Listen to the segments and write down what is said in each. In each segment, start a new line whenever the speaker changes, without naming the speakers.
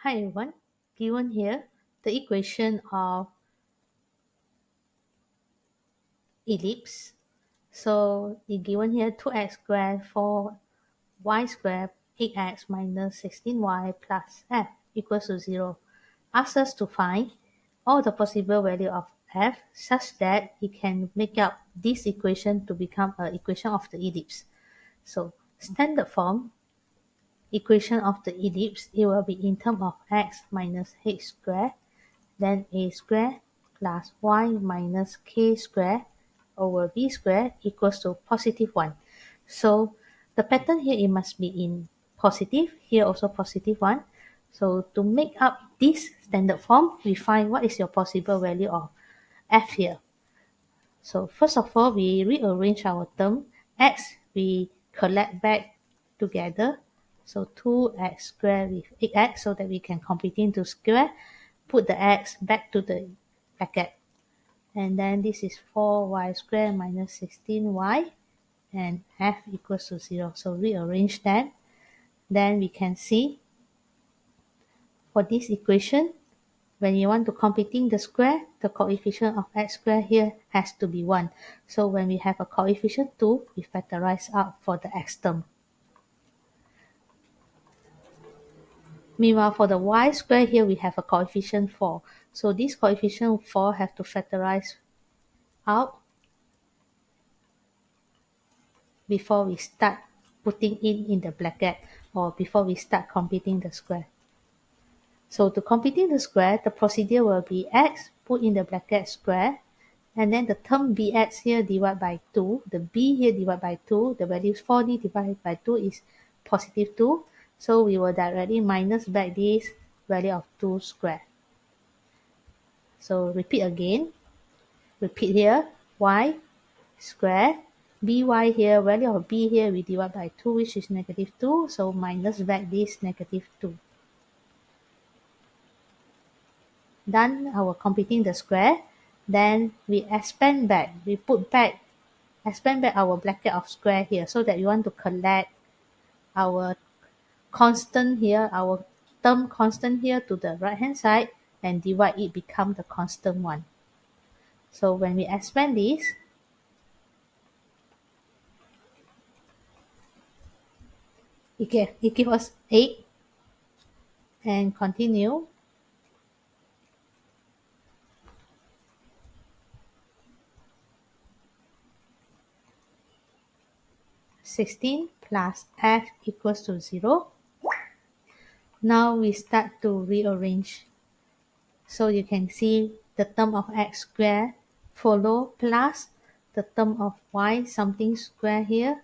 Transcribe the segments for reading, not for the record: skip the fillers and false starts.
Hi everyone, given here the equation of ellipse. So it given here 2x squared 4y squared 8x minus 16y plus f equals to 0. Asks us to find all the possible value of f such that it can make up this equation to become an equation of the ellipse. So standard form equation of the ellipse, it will be in terms of x minus h squared, then a squared plus y minus k squared over b squared equals to positive 1. So the pattern here, it must be in positive, here also positive 1. So to make up this standard form, we find what is your possible value of f here. So first of all, we rearrange our term. X, we collect back together. So 2x squared with 8x so that we can complete into square. Put the x back to the bracket. And then this is 4y squared minus 16y. And f equals to 0. So rearrange that. Then we can see for this equation, when you want to computing the square, the coefficient of x squared here has to be 1. So when we have a coefficient 2, we factorize out for the x term. Meanwhile, for the y squared here, we have a coefficient 4. So this coefficient 4 have to factorize out before we start putting in the bracket or before we start computing the square. So to computing the square, the procedure will be x, put in the bracket square, and then the term bx here divided by 2, the b here divided by 2, the value 4d divided by 2 is positive 2. So we will directly minus back this value of 2 square. So repeat again. Repeat here, y square, by here, value of b here we divide by 2, which is negative 2. So minus back this negative 2. Done our computing the square, then we expand back, expand back our bracket of square here so that we want to collect our constant here, our term constant here to the right hand side and divide it become the constant one. So when we expand this, it gives us 8 and continue. (16) plus f equals to 0. Now we start to rearrange. So you can see the term of x squared follow plus the term of y something square here,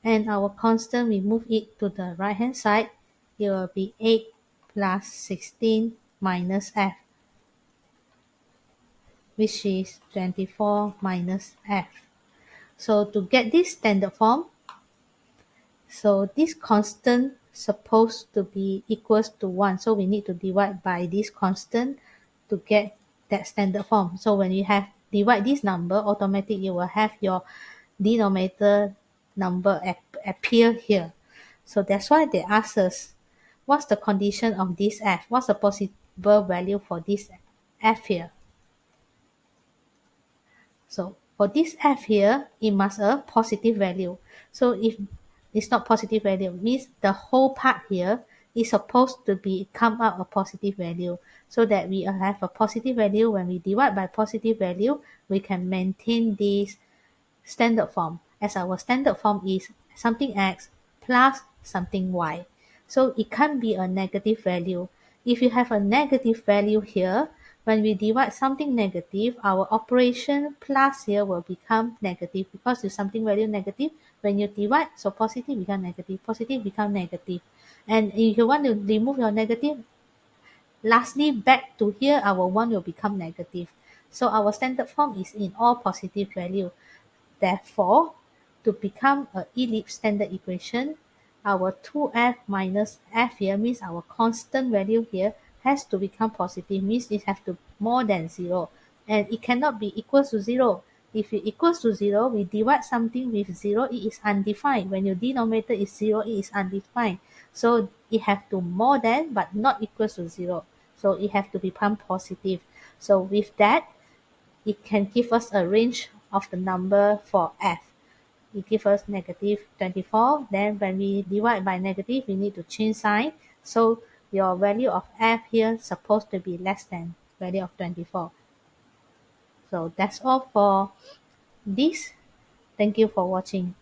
and our constant, we move it to the right hand side. It will be 8 plus 16 minus f, which is 24 minus f. So to get this standard form, so this constant supposed to be equals to 1. So we need to divide by this constant to get that standard form. So when you have divide this number, automatically you will have your denominator number appear here. So that's why they ask us, what's the condition of this f? What's the possible value for this f here? So for this f here, it must a positive value. So if it's not positive value, means the whole part here is supposed to be come out a positive value, so that we have a positive value. When we divide by positive value, we can maintain this standard form, as our standard form is something x plus something y. So it can't be a negative value. If you have a negative value here, when we divide something negative, our operation plus here will become negative because it's something value negative. When you divide, so positive become negative, positive become negative. And if you want to remove your negative, lastly back to here, our 1 will become negative. So our standard form is in all positive value. Therefore, to become a ellipse standard equation, our 2f minus f here means our constant value here has to become positive, means it has to more than 0. And it cannot be equals to 0. If it equals to 0, we divide something with 0, it is undefined. When your denominator is 0, it is undefined. So it have to more than but not equals to 0. So it have to become positive. So with that, it can give us a range of the number for f. It gives us negative 24. Then when we divide by negative, we need to change sign. So your value of f here is supposed to be less than value of 24. So that's all for this. Thank you for watching.